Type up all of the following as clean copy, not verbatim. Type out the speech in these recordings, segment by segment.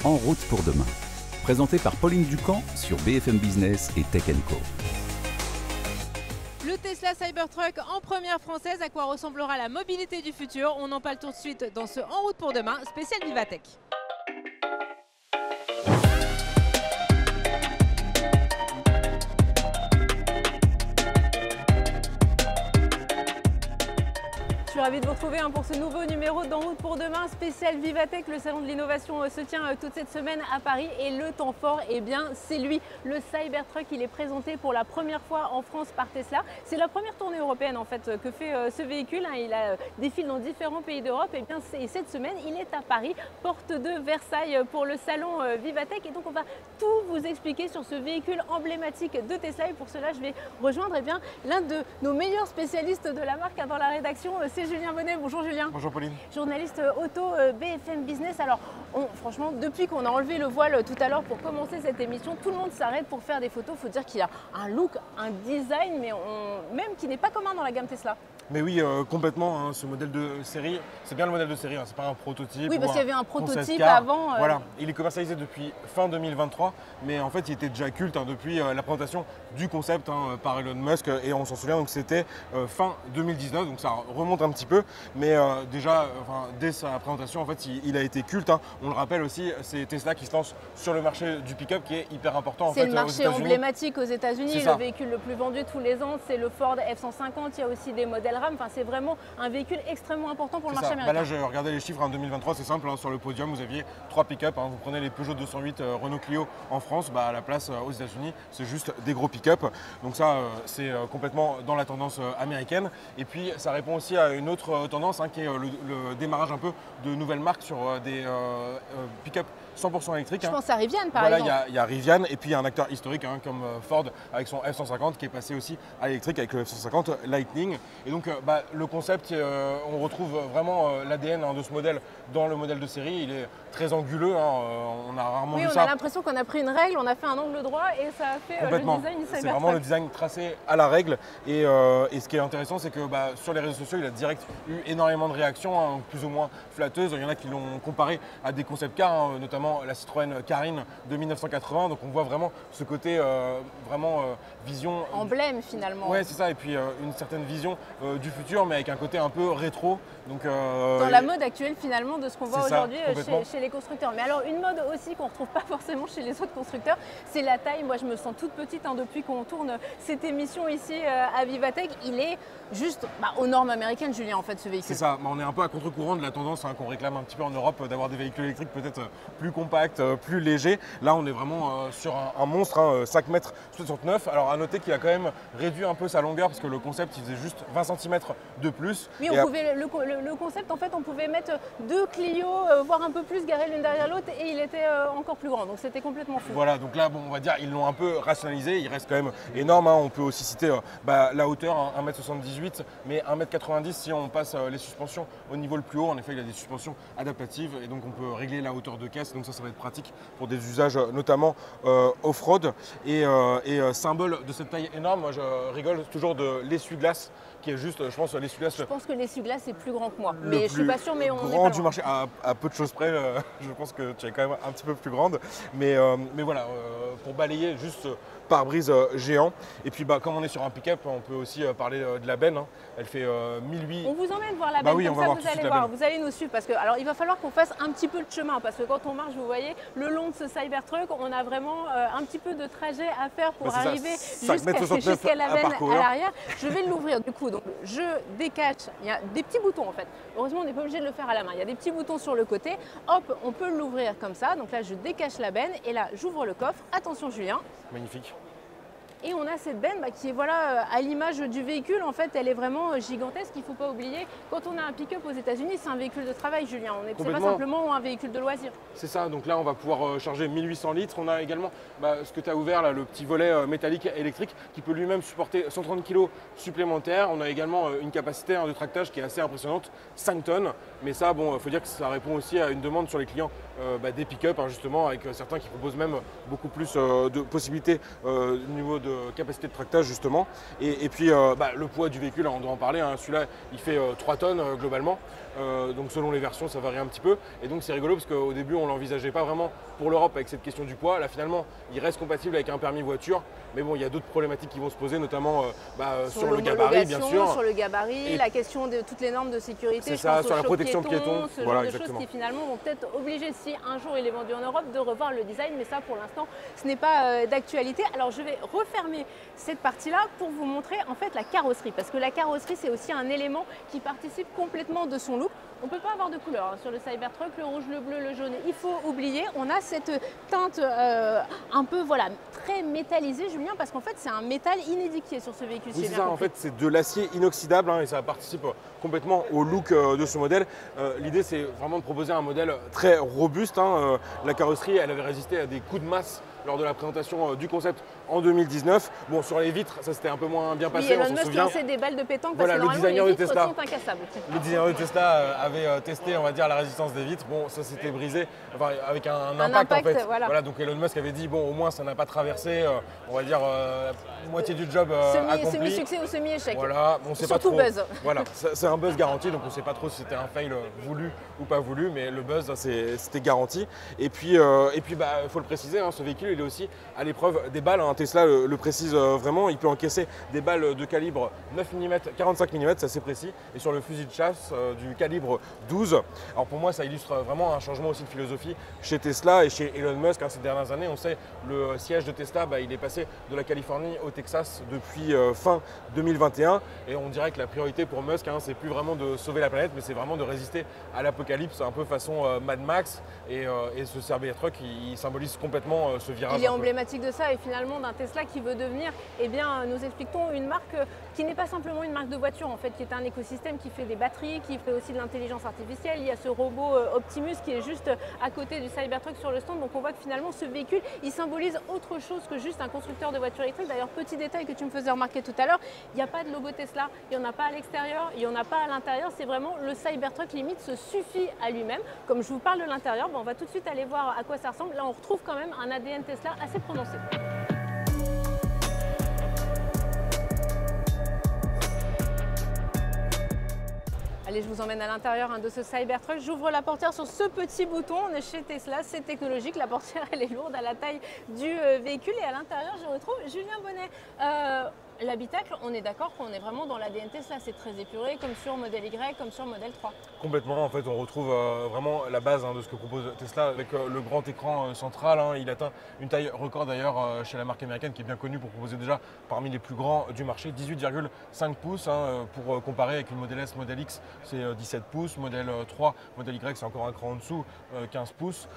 En route pour demain. Présenté par Pauline Ducamp sur BFM Business et Tech & Co. Le Tesla Cybertruck en première française, à quoi ressemblera la mobilité du futur? On en parle tout de suite dans ce En route pour demain, spécial Vivatech. Je suis ravie de vous retrouver pour ce nouveau numéro d'En route pour demain, spécial Vivatech. Le salon de l'innovation se tient toute cette semaine à Paris et le temps fort, eh bien, c'est lui. Le Cybertruck, il est présenté pour la première fois en France par Tesla. C'est la première tournée européenne en fait que fait ce véhicule. Il défile dans différents pays d'Europe et cette semaine, il est à Paris, porte de Versailles pour le salon Vivatech. Et donc, on va tout vous expliquer sur ce véhicule emblématique de Tesla. Et pour cela, je vais rejoindre l'un de nos meilleurs spécialistes de la marque dans la rédaction, c'est Julien Bonnet. Bonjour Julien. Bonjour Pauline. Journaliste auto BFM Business. Alors franchement, depuis qu'on a enlevé le voile tout à l'heure pour commencer cette émission, tout le monde s'arrête pour faire des photos. Il faut dire qu'il y a un look, un design, mais même qui n'est pas commun dans la gamme Tesla. Mais oui, complètement, hein, ce modèle de série, c'est bien le modèle de série, hein, c'est pas un prototype. Oui, parce qu'il y avait un prototype avant. Voilà, il est commercialisé depuis fin 2023, mais en fait il était déjà culte depuis la présentation du concept par Elon Musk, et on s'en souvient, donc c'était fin 2019, donc ça remonte un petit peu, mais déjà, dès sa présentation, en fait, il a été culte. On le rappelle aussi, c'est Tesla qui se lance sur le marché du pick-up qui est hyper important. C'est le marché emblématique aux États-Unis, le véhicule le plus vendu tous les ans, c'est le Ford F-150, il y a aussi des modèles RAM, enfin, c'est vraiment un véhicule extrêmement important pour le marché américain. Là, j'ai regardé les chiffres en 2023, c'est simple, sur le podium, vous aviez 3 pick-up, vous prenez les Peugeot 208 Renault Clio en France, à la place aux États-Unis, c'est juste des gros pick-up. Donc ça, c'est complètement dans la tendance américaine. Et puis, ça répond aussi à une autre tendance qui est le démarrage un peu de nouvelles marques sur des pick-up 100% électriques. Je pense à Rivian par exemple. Il y a Rivian et puis il y a un acteur historique comme Ford avec son F-150 qui est passé aussi à l'électrique avec le F-150 Lightning. Et donc le concept, on retrouve vraiment l'ADN de ce modèle dans le modèle de série. Il est très anguleux, on a rarement vu ça. Oui, on a l'impression qu'on a pris une règle, on a fait un angle droit et ça a fait le design Cybertruck. C'est vraiment le design tracé à la règle. Et ce qui est intéressant, c'est que sur les réseaux sociaux, il a direct eu énormément de réactions, plus ou moins flatteuses. Il y en a qui l'ont comparé à des concept cars, notamment la Citroën Carine de 1980. Donc on voit vraiment ce côté vision. Emblème finalement. Ouais, c'est ça. Et puis une certaine vision du futur, mais avec un côté un peu rétro. Donc, dans la mode actuelle finalement de ce qu'on voit aujourd'hui chez les constructeurs. Mais alors une mode aussi qu'on ne retrouve pas forcément chez les autres constructeurs, c'est la taille. Moi je me sens toute petite depuis qu'on tourne cette émission ici à Vivatech. Il est juste aux normes américaines, Julien, en fait, ce véhicule. C'est ça, on est un peu à contre-courant de la tendance qu'on réclame un petit peu en Europe d'avoir des véhicules électriques peut-être plus compacts, plus légers. Là on est vraiment sur un monstre, 5 mètres 69. Alors à noter qu'il a quand même réduit un peu sa longueur parce que le concept il faisait juste 20 cm de plus. Oui, le concept en fait on pouvait mettre 2 Clio, voire un peu plus garés l'une derrière l'autre et il était encore plus grand, donc c'était complètement fou. Voilà, donc là on va dire ils l'ont un peu rationalisé, il reste quand même énorme. On peut aussi citer la hauteur, 1m78 mais 1m90 si on passe les suspensions au niveau le plus haut. En effet il a des suspensions adaptatives et donc on peut régler la hauteur de caisse, donc ça va être pratique pour des usages notamment off-road. Et symbole de cette taille énorme, moi je rigole toujours de l'essuie-glace qui est juste, je pense, l'essuie-glace. Je pense que l'essuie-glace est plus grand que moi, mais je suis pas sûre, mais on est grand du marché, à peu de choses près, je pense que tu es quand même un petit peu plus grande. Mais voilà, pour balayer juste pare-brise géant. Et puis comme on est sur un pick-up, on peut aussi parler de la benne. Elle fait 1008. On vous emmène voir la benne, oui, comme on ça va vous allez voir, vous allez nous suivre. Parce que alors il va falloir qu'on fasse un petit peu de chemin, parce que quand on marche, vous voyez, le long de ce Cybertruck, on a vraiment un petit peu de trajet à faire pour arriver jusqu'à la benne à l'arrière. Je vais l'ouvrir du coup, donc je décache, il y a des petits boutons en fait. Heureusement, on n'est pas obligé de le faire à la main. Il y a des petits boutons sur le côté. Hop, on peut l'ouvrir comme ça. Donc là, je décache la benne et là, j'ouvre le coffre. Attention, Julien. Magnifique. Et on a cette benne qui est à l'image du véhicule. En fait, elle est vraiment gigantesque. Il ne faut pas oublier, quand on a un pick-up aux États-Unis, c'est un véhicule de travail, Julien. C'est pas simplement un véhicule de loisir. C'est ça. Donc là, on va pouvoir charger 1800 litres. On a également ce que tu as ouvert, là, le petit volet métallique électrique qui peut lui-même supporter 130 kg supplémentaires. On a également une capacité de tractage qui est assez impressionnante, 5 tonnes. Mais ça, il faut dire que ça répond aussi à une demande sur les clients des pick-up, justement, avec certains qui proposent même beaucoup plus de possibilités au niveau de de capacité de tractage justement. Et puis le poids du véhicule, on doit en parler, hein. Celui-là il fait 3 tonnes globalement. Donc selon les versions ça varie un petit peu. Et donc c'est rigolo parce qu'au début on ne l'envisageait pas vraiment pour l'Europe avec cette question du poids. Là finalement il reste compatible avec un permis voiture. Mais bon, il y a d'autres problématiques qui vont se poser, notamment sur le gabarit, bien sûr. Sur le gabarit, la question de toutes les normes de sécurité. C'est ça, sur la protection piéton. Ce genre de choses qui finalement vont peut-être obliger, si un jour il est vendu en Europe, de revoir le design. Mais ça, pour l'instant, ce n'est pas d'actualité. Alors, je vais refermer cette partie-là pour vous montrer en fait la carrosserie. Parce que la carrosserie, c'est aussi un élément qui participe complètement de son look. On ne peut pas avoir de couleur hein. Sur le Cybertruck, le rouge, le bleu, le jaune, il faut oublier. On a cette teinte un peu très métallisée, Julien, parce qu'en fait c'est un métal inédit qui est sur ce véhicule. Oui, c'est ça, en fait c'est de l'acier inoxydable hein, et ça participe complètement au look de ce modèle. L'idée c'est vraiment de proposer un modèle très robuste. Hein. La carrosserie elle avait résisté à des coups de masse lors de la présentation du concept en 2019. Bon, sur les vitres, ça s'était un peu moins bien passé, Elon on s'en Musk souvient. lançait des balles de pétanque Voilà, parce que normalement les vitres sont incassables. Le designer de Tesla avait testé, on va dire, la résistance des vitres. Bon, ça s'était brisé, enfin, avec un impact en fait. Voilà, donc Elon Musk avait dit, bon, au moins ça n'a pas traversé, on va dire, la moitié du job accompli. Semi-succès ou semi-échec. Voilà, on sait pas trop. Buzz. Voilà, c'est un buzz garanti, donc on ne sait pas trop si c'était un fail voulu ou pas voulu, mais le buzz, c'était garanti. Et puis, faut le préciser, hein, ce véhicule, il est aussi à l'épreuve des balles. Hein. Tesla le précise vraiment, il peut encaisser des balles de calibre 9 mm, 45 mm, c'est assez précis, et sur le fusil de chasse du calibre 12. Alors pour moi, ça illustre vraiment un changement aussi de philosophie chez Tesla et chez Elon Musk. Hein, ces dernières années, on sait, le siège de Tesla, il est passé de la Californie au Texas depuis fin 2021, et on dirait que la priorité pour Musk, hein, c'est plus vraiment de sauver la planète, mais c'est vraiment de résister à l'apocalypse, un peu façon Mad Max, et ce Cybertruck, il symbolise complètement ce virage. Il est emblématique de ça et finalement d'un Tesla qui veut devenir, nous expliquons, une marque qui n'est pas simplement une marque de voiture en fait, qui est un écosystème qui fait des batteries, qui fait aussi de l'intelligence artificielle. Il y a ce robot Optimus qui est juste à côté du Cybertruck sur le stand. Donc on voit que finalement ce véhicule, il symbolise autre chose que juste un constructeur de voitures électriques. D'ailleurs, petit détail que tu me faisais remarquer tout à l'heure, il n'y a pas de logo Tesla, il n'y en a pas à l'extérieur, il n'y en a pas à l'intérieur. C'est vraiment le Cybertruck limite se suffit à lui-même. Comme je vous parle de l'intérieur, on va tout de suite aller voir à quoi ça ressemble. Là, on retrouve quand même un ADN Tesla assez prononcé. Allez, je vous emmène à l'intérieur de ce Cybertruck. J'ouvre la portière sur ce petit bouton. On est chez Tesla, c'est technologique. La portière, elle est lourde à la taille du véhicule. Et à l'intérieur, je retrouve Julien Bonnet. L'habitacle, on est d'accord qu'on est vraiment dans l'ADN Tesla, c'est très épuré, comme sur Model Y, comme sur Model 3. Complètement, en fait, on retrouve vraiment la base de ce que propose Tesla avec le grand écran central. Hein. Il atteint une taille record d'ailleurs chez la marque américaine qui est bien connue pour proposer déjà parmi les plus grands du marché, 18,5 pouces. Hein, pour comparer avec une Model S, Model X, c'est 17 pouces, Model 3, Model Y, c'est encore un cran en dessous, 15 pouces.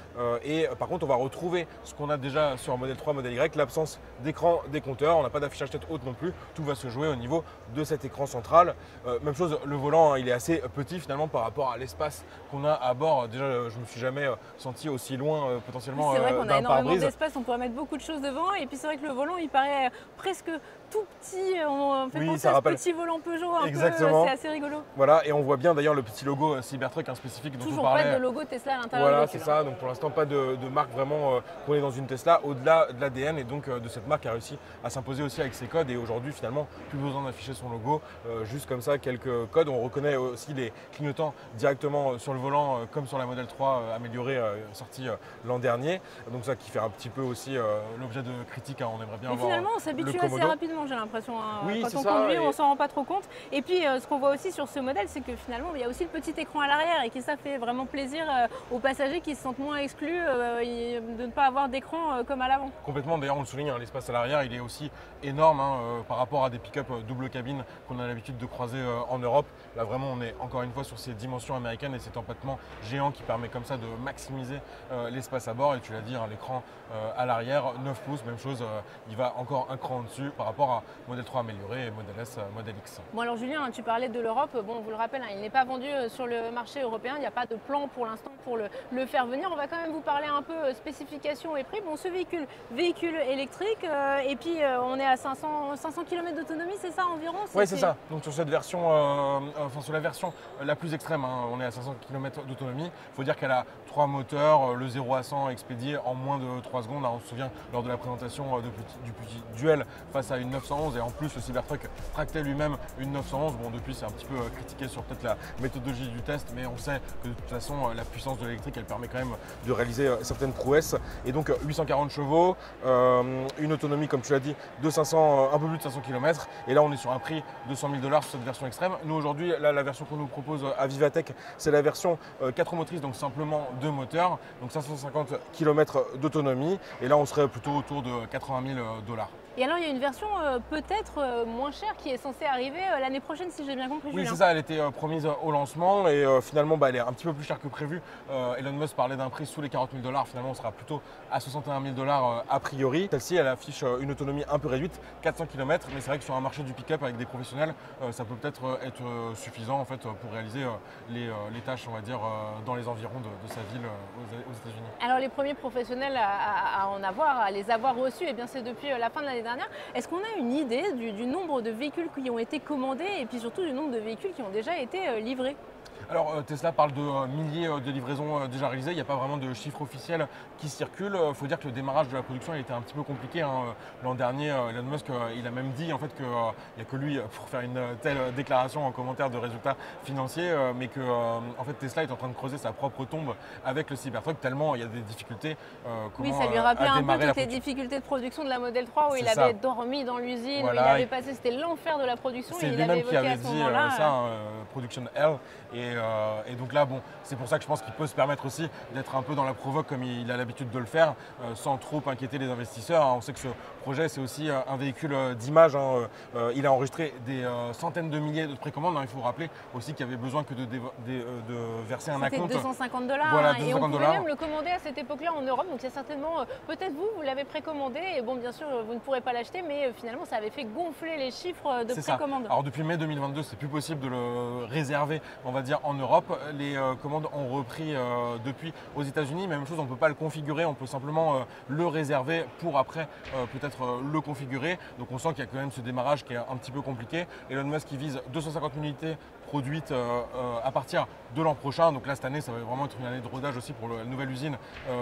Et par contre, on va retrouver ce qu'on a déjà sur Model 3, Model Y, l'absence d'écran décompteur. On n'a pas d'affichage tête haute non plus. Tout va se jouer au niveau de cet écran central. Même chose, le volant, il est assez petit finalement par rapport à l'espace qu'on a à bord. Déjà, je ne me suis jamais senti aussi loin potentiellement d'un pare-brise. C'est vrai qu'on a énormément d'espace, on pourrait mettre beaucoup de choses devant. Et puis c'est vrai que le volant, il paraît presque tout petit. On fait penser à ce petit volant Peugeot un peu, c'est assez rigolo. Voilà, et on voit bien d'ailleurs le petit logo Cybertruck spécifique dont toujours on parlait. Pas de logo Tesla à l'intérieur. Voilà, c'est ça. Donc pour l'instant, pas de marque vraiment qu'on est dans une Tesla au-delà de l'ADN et donc de cette marque qui a réussi à s'imposer aussi avec ses codes. Et aujourd'hui, finalement, plus besoin d'afficher son logo, juste comme ça, quelques codes. On reconnaît aussi les clignotants directement sur le volant, comme sur la Model 3 améliorée, sortie l'an dernier. Donc ça qui fait un petit peu aussi l'objet de critiques. Hein. On aimerait bien avoir. Finalement, on s'habitue assez rapidement, j'ai l'impression. Hein. Oui, quand on conduit, on s'en rend pas trop compte. Et puis, ce qu'on voit aussi sur ce modèle, c'est que finalement, il y a aussi le petit écran à l'arrière et que ça fait vraiment plaisir aux passagers qui se sentent moins exclus de ne pas avoir d'écran comme à l'avant. Complètement. D'ailleurs, on le souligne, hein, l'espace à l'arrière, il est aussi énorme par rapport à des pick-up double cabine qu'on a l'habitude de croiser en Europe. Là, vraiment, on est encore une fois sur ces dimensions américaines et cet empattement géant qui permet comme ça de maximiser l'espace à bord. Et tu l'as dit, hein, l'écran à l'arrière, 9 pouces, même chose, il va encore un cran en dessus par rapport rapport à Model 3 amélioré et Model S, Model X. Bon alors Julien, tu parlais de l'Europe, bon on vous le rappelle, il n'est pas vendu sur le marché européen, il n'y a pas de plan pour l'instant pour le faire venir. On va quand même vous parler un peu spécifications et prix. Bon, ce véhicule électrique, et puis on est à 500 km d'autonomie, c'est ça environ? Oui, c'est ça. Donc sur cette version, sur la version la plus extrême, hein, on est à 500 km d'autonomie. Il faut dire qu'elle a 3 moteurs, le 0 à 100 expédié en moins de 3 secondes. Alors, on se souvient lors de la présentation du petit duel face à une 911, et en plus le Cybertruck tractait lui-même une 911. Bon, depuis c'est un petit peu critiqué sur peut-être la méthodologie du test, mais on sait que de toute façon la puissance de l'électrique elle permet quand même de réaliser certaines prouesses. Et donc 840 chevaux, une autonomie comme tu l'as dit de 500, un peu plus de 500 km. Et là on est sur un prix de 100 000 $ sur cette version extrême. Nous aujourd'hui, là, la version qu'on nous propose à Vivatech, c'est la version 4 motrices, donc simplement 2 moteurs, donc 550 km d'autonomie. Et là on serait plutôt autour de 80 000 $. Et alors il y a une version peut-être moins chère qui est censée arriver l'année prochaine, si j'ai bien compris. Oui, Julien. c'est ça, elle était promise au lancement et finalement elle est un petit peu plus chère que prévu. Elon Musk parlait d'un prix sous les 40 000 $, finalement on sera plutôt à 61 000 $ a priori. Celle-ci elle affiche une autonomie un peu réduite, 400 km, mais c'est vrai que sur un marché du pick-up avec des professionnels, ça peut peut-être être suffisant en fait pour réaliser les tâches, on va dire, dans les environs de sa ville aux États-Unis. Alors les premiers professionnels à les avoir reçus, eh bien c'est depuis la fin de l'année dernière. Est-ce qu'on a une idée du nombre de véhicules qui ont été commandés et puis surtout du nombre de véhicules qui ont déjà été livrés? Alors Tesla parle de milliers de livraisons déjà réalisées, il n'y a pas vraiment de chiffres officiels qui circulent. Il faut dire que le démarrage de la production il était un petit peu compliqué. L'an dernier, Elon Musk il a même dit en fait qu'il n'y a que lui pour faire une telle déclaration en commentaire de résultats financiers, mais que en fait, Tesla est en train de creuser sa propre tombe avec le Cybertruck tellement il y a des difficultés. Oui, ça lui rappelait un peu toutes les difficultés de production de la Model 3 où il avait dormi dans l'usine, où il avait passé, c'était l'enfer de la production. C'est lui-même qui avait dit ça, Production Hell. Et donc là, bon, c'est pour ça que je pense qu'il peut se permettre aussi d'être un peu dans la provoque comme il a l'habitude de le faire, sans trop inquiéter les investisseurs. On sait que ce projet, c'est aussi un véhicule d'image. Il a enregistré des centaines de milliers de précommandes. Il faut rappeler aussi qu'il y avait besoin que de verser un acompte. C'était 250 $. Voilà, et on pouvait même le commander à cette époque-là en Europe. Donc il y a certainement, peut-être vous l'avez précommandé. Et bon, bien sûr, vous ne pourrez pas l'acheter, mais finalement, ça avait fait gonfler les chiffres de précommande. Alors depuis mai 2022, c'est plus possible de le réserver, on va dire, en Europe. Les commandes ont repris depuis aux États-Unis. Même chose, on ne peut pas le configurer, on peut simplement le réserver pour après peut-être le configurer. Donc on sent qu'il y a quand même ce démarrage qui est un petit peu compliqué. Elon Musk qui vise 250 unités produites à partir de l'an prochain. Donc là, cette année, ça va vraiment être une année de rodage aussi pour la nouvelle usine,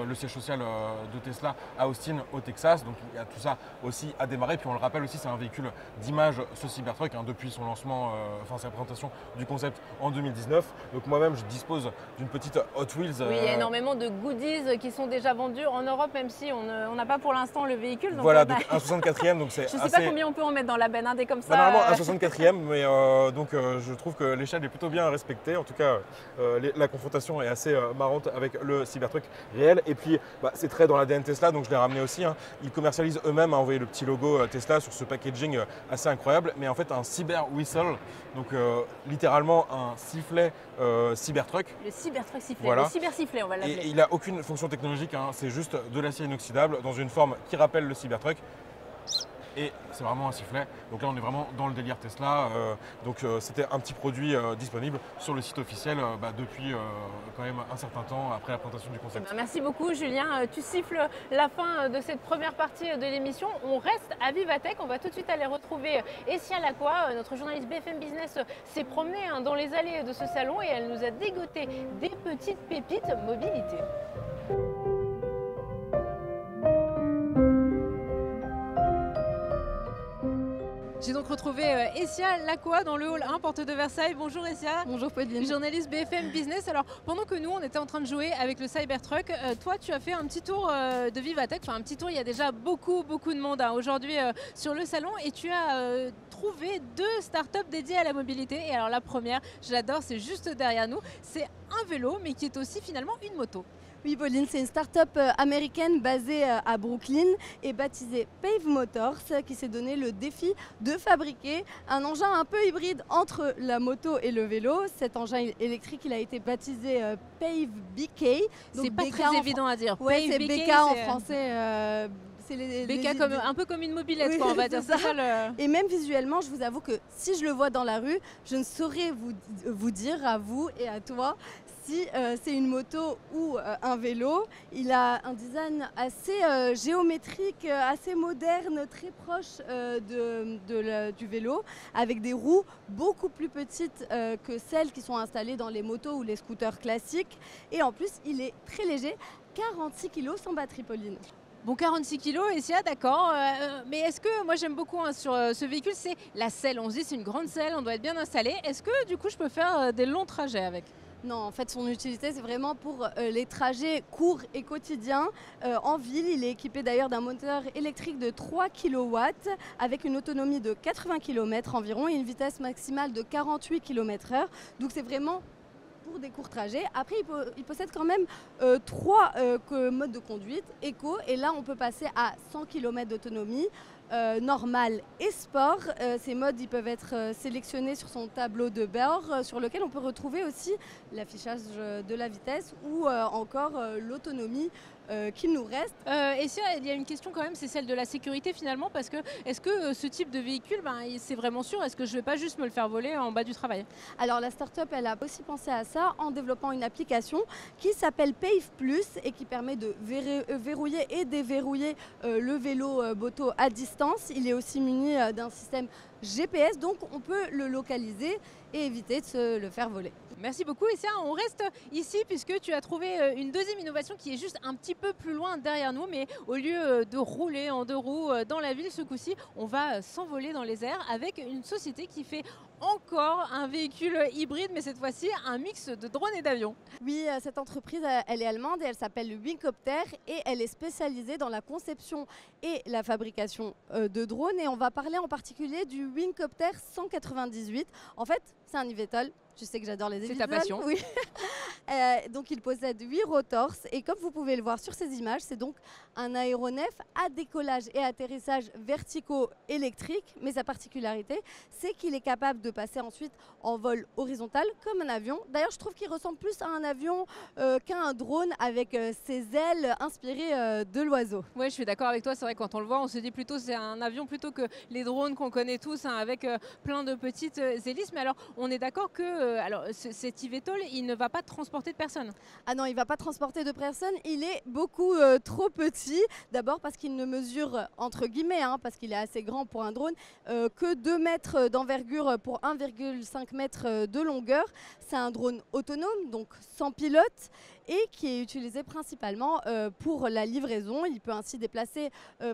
le siège social de Tesla à Austin, au Texas. Donc il y a tout ça aussi à démarrer. Puis on le rappelle aussi, c'est un véhicule d'image, ce Cybertruck, depuis son lancement, sa présentation du concept en 2019. Donc moi-même, je dispose d'une petite Hot Wheels. Oui, il y a énormément de goodies qui sont déjà vendus en Europe, même si on n'a pas pour l'instant le véhicule. Donc voilà, donc un 64e. Donc c'est je ne sais pas combien on peut en mettre dans la benne, des comme ça. Normalement, un 64e, mais donc je trouve que l'échelle est plutôt bien respectée. En tout cas, la confrontation est assez marrante avec le Cybertruck réel. Et puis, c'est très dans l'ADN Tesla, donc je l'ai ramené aussi. Ils commercialisent eux-mêmes, vous voyez le petit logo Tesla sur ce packaging assez incroyable, mais en fait un Cyber Whistle, donc littéralement un sifflet Cybertruck. Le Cybertruck sifflet, voilà. Le Cyber sifflet, on va l'appeler. Et il n'a aucune fonction technologique, c'est juste de l'acier inoxydable dans une forme qui rappelle le Cybertruck. Et c'est vraiment un sifflet. Donc là, on est vraiment dans le délire Tesla. Donc c'était un petit produit disponible sur le site officiel depuis quand même un certain temps après la présentation du concept. Merci beaucoup, Julien. Tu siffles la fin de cette première partie de l'émission. On reste à Vivatech. On va tout de suite aller retrouver Essia Lacroix. Notre journaliste BFM Business s'est promenée dans les allées de ce salon et elle nous a dégoté des petites pépites mobilité. J'ai donc retrouvé Essia Lacroix dans le hall 1, porte de Versailles. Bonjour Essia. Bonjour Pauline. Journaliste BFM Business. Alors pendant que nous on était en train de jouer avec le Cybertruck, toi tu as fait un petit tour de Vivatech, enfin un petit tour, il y a déjà beaucoup de monde aujourd'hui sur le salon et tu as trouvé 2 startups dédiées à la mobilité. Et alors la première, je l'adore, c'est juste derrière nous, c'est un vélo mais qui est aussi finalement une moto. Oui Pauline, c'est une start-up américaine basée à Brooklyn et baptisée Pave Motors qui s'est donné le défi de fabriquer un engin un peu hybride entre la moto et le vélo. Cet engin électrique, il a été baptisé Pave BK. C'est pas très évident à dire. Ouais, c'est BK en français. c'est les Béca, un peu comme une mobilette, Oui, quoi, on va c'est dire. ça. C'est ça le... Et même visuellement, je vous avoue que si je le vois dans la rue, je ne saurais vous dire, à vous et à toi, si c'est une moto ou un vélo. Il a un design assez géométrique, assez moderne, très proche du vélo, avec des roues beaucoup plus petites que celles qui sont installées dans les motos ou les scooters classiques. Et en plus, il est très léger, 46 kg sans batterie, Pauline. Bon, 46 kilos, Essia, d'accord. Mais est-ce que, moi j'aime beaucoup sur ce véhicule, c'est la selle. On se dit c'est une grande selle, on doit être bien installé. Est-ce que du coup je peux faire des longs trajets avec? Non, en fait, son utilité, c'est vraiment pour les trajets courts et quotidiens. En ville, il est équipé d'ailleurs d'un moteur électrique de 3 kW avec une autonomie de 80 km environ et une vitesse maximale de 48 km/h. Donc, c'est vraiment pour des courts trajets. Après, il possède quand même 3 modes de conduite, éco, et là, on peut passer à 100 km d'autonomie. Normal et sport. Ces modes ils peuvent être sélectionnés sur son tableau de bord sur lequel on peut retrouver aussi l'affichage de la vitesse ou encore l'autonomie qu'il nous reste. Essia, il y a une question quand même, c'est celle de la sécurité finalement, parce que est-ce que ce type de véhicule, c'est vraiment sûr? Est-ce que je ne vais pas juste me le faire voler en bas du travail? Alors la start-up, elle a aussi pensé à ça en développant une application qui s'appelle Pave Plus et qui permet de verrouiller et déverrouiller le vélo Boto à distance. Il est aussi muni d'un système GPS, donc on peut le localiser et éviter de se le faire voler. Merci beaucoup, Essia. On reste ici puisque tu as trouvé une deuxième innovation qui est juste un petit peu plus loin derrière nous, mais au lieu de rouler en 2 roues dans la ville, ce coup-ci, on va s'envoler dans les airs avec une société qui fait encore un véhicule hybride, mais cette fois-ci un mix de drones et d'avions. Oui, cette entreprise, elle est allemande et elle s'appelle Wingcopter et elle est spécialisée dans la conception et la fabrication de drones. Et on va parler en particulier du Wingcopter 198. En fait, c'est un eVTOL. Tu sais que j'adore les eVTOL. C'est ta passion. Oui. Donc il possède 8 rotors et comme vous pouvez le voir sur ces images, c'est donc un aéronef à décollage et atterrissage verticaux électriques. Mais sa particularité, c'est qu'il est capable de passer ensuite en vol horizontal comme un avion. D'ailleurs, je trouve qu'il ressemble plus à un avion qu'à un drone avec ses ailes inspirées de l'oiseau. Oui, je suis d'accord avec toi. C'est vrai, quand on le voit, on se dit plutôt c'est un avion plutôt que les drones qu'on connaît tous avec plein de petites hélices. Mais alors, on est d'accord que cet eVTOL, il ne va pas transporter de personnes. Ah non, il ne va pas transporter de personnes. Il est beaucoup trop petit. D'abord parce qu'il ne mesure, entre guillemets, parce qu'il est assez grand pour un drone, que 2 mètres d'envergure pour 1,5 mètre de longueur. C'est un drone autonome, donc sans pilote, et qui est utilisé principalement pour la livraison. Il peut ainsi déplacer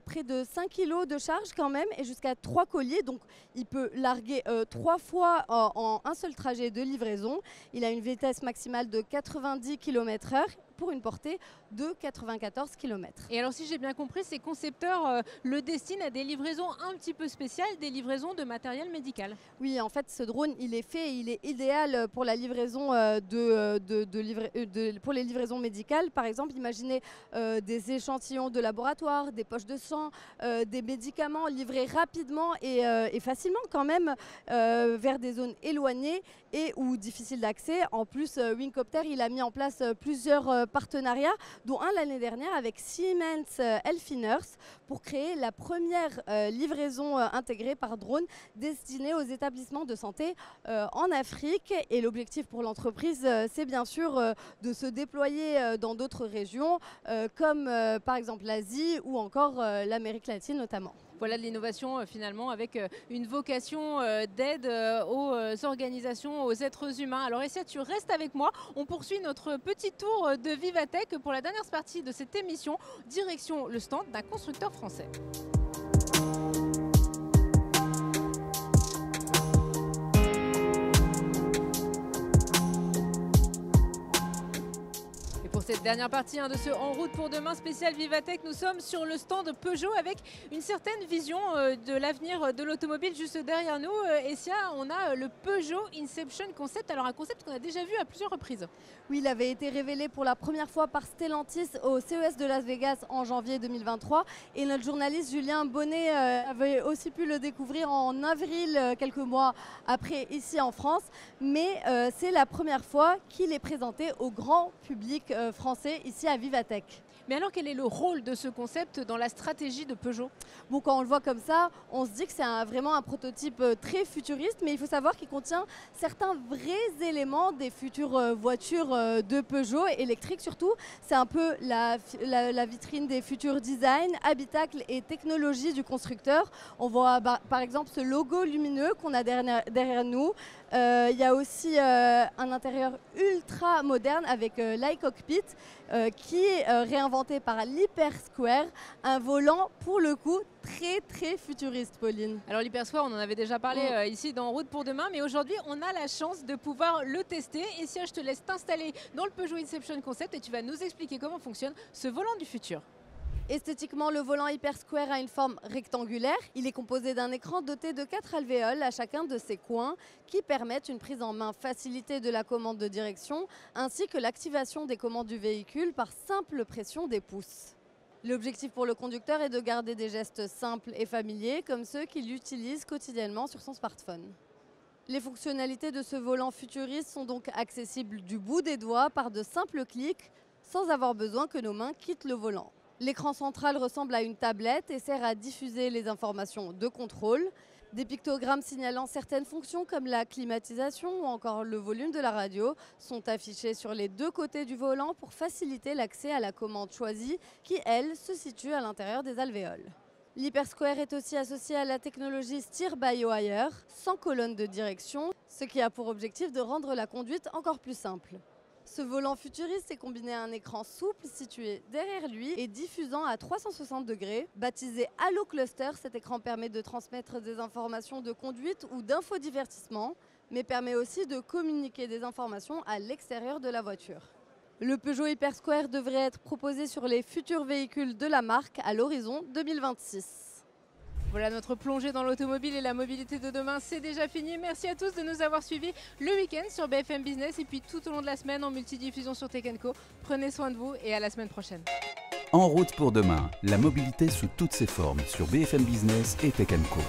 près de 5 kg de charge quand même et jusqu'à 3 colis. Donc il peut larguer 3 fois en un seul trajet de livraison. Il a une vitesse maximale de 90 km/h pour une portée de 94 km. Et alors si j'ai bien compris, ces concepteurs le destinent à des livraisons un petit peu spéciales, des livraisons de matériel médical. Oui, en fait, ce drone, il est idéal pour la livraison pour les livraisons médicales. Par exemple, imaginez des échantillons de laboratoire, des poches de sang, des médicaments livrés rapidement et facilement quand même vers des zones éloignées et ou difficiles d'accès. En plus, Wingcopter, il a mis en place plusieurs partenariats, dont un l'année dernière avec Siemens Healthineers pour créer la première livraison intégrée par drone destinée aux établissements de santé en Afrique. Et l'objectif pour l'entreprise, c'est bien sûr de se déployer dans d'autres régions, comme par exemple l'Asie ou encore l'Amérique latine notamment. Voilà de l'innovation finalement avec une vocation d'aide aux organisations, aux êtres humains. Alors Essia, tu restes avec moi. On poursuit notre petit tour de Vivatech pour la dernière partie de cette émission. Direction le stand d'un constructeur français. Pour cette dernière partie de ce En route pour demain spécial Vivatech, nous sommes sur le stand Peugeot avec une certaine vision de l'avenir de l'automobile juste derrière nous. Essia, on a le Peugeot Inception Concept, alors un concept qu'on a déjà vu à plusieurs reprises. Oui, il avait été révélé pour la première fois par Stellantis au CES de Las Vegas en janvier 2023 et notre journaliste Julien Bonnet avait aussi pu le découvrir en avril, quelques mois après ici en France, mais c'est la première fois qu'il est présenté au grand public français ici à Vivatech. Mais alors quel est le rôle de ce concept dans la stratégie de Peugeot? Bon, quand on le voit comme ça, on se dit que c'est vraiment un prototype très futuriste, mais il faut savoir qu'il contient certains vrais éléments des futures voitures de Peugeot, électriques surtout. C'est un peu la vitrine des futurs designs, habitacles et technologies du constructeur. On voit par exemple ce logo lumineux qu'on a derrière nous. Il y a aussi un intérieur ultra moderne avec l'iCockpit qui est réinventé par l'Hypersquare, un volant pour le coup très futuriste, Pauline. Alors l'Hypersquare, on en avait déjà parlé ici dans Route pour demain, mais aujourd'hui on a la chance de pouvoir le tester. Et si je te laisse t'installer dans le Peugeot Inception Concept et tu vas nous expliquer comment fonctionne ce volant du futur. Esthétiquement, le volant Hypersquare a une forme rectangulaire. Il est composé d'un écran doté de 4 alvéoles à chacun de ses coins qui permettent une prise en main facilitée de la commande de direction ainsi que l'activation des commandes du véhicule par simple pression des pouces. L'objectif pour le conducteur est de garder des gestes simples et familiers comme ceux qu'il utilise quotidiennement sur son smartphone. Les fonctionnalités de ce volant futuriste sont donc accessibles du bout des doigts par de simples clics sans avoir besoin que nos mains quittent le volant. L'écran central ressemble à une tablette et sert à diffuser les informations de contrôle. Des pictogrammes signalant certaines fonctions comme la climatisation ou encore le volume de la radio sont affichés sur les deux côtés du volant pour faciliter l'accès à la commande choisie qui, elle, se situe à l'intérieur des alvéoles. L'Hypersquare est aussi associé à la technologie Steer by Wire, sans colonne de direction, ce qui a pour objectif de rendre la conduite encore plus simple. Ce volant futuriste est combiné à un écran souple situé derrière lui et diffusant à 360 degrés. Baptisé Halo Cluster, cet écran permet de transmettre des informations de conduite ou d'infodivertissement, mais permet aussi de communiquer des informations à l'extérieur de la voiture. Le Peugeot Hypersquare devrait être proposé sur les futurs véhicules de la marque à l'horizon 2026. Voilà, notre plongée dans l'automobile et la mobilité de demain, c'est déjà fini. Merci à tous de nous avoir suivis le week-end sur BFM Business et puis tout au long de la semaine en multidiffusion sur Tech & Co. Prenez soin de vous et à la semaine prochaine. En route pour demain, la mobilité sous toutes ses formes sur BFM Business et Tech & Co.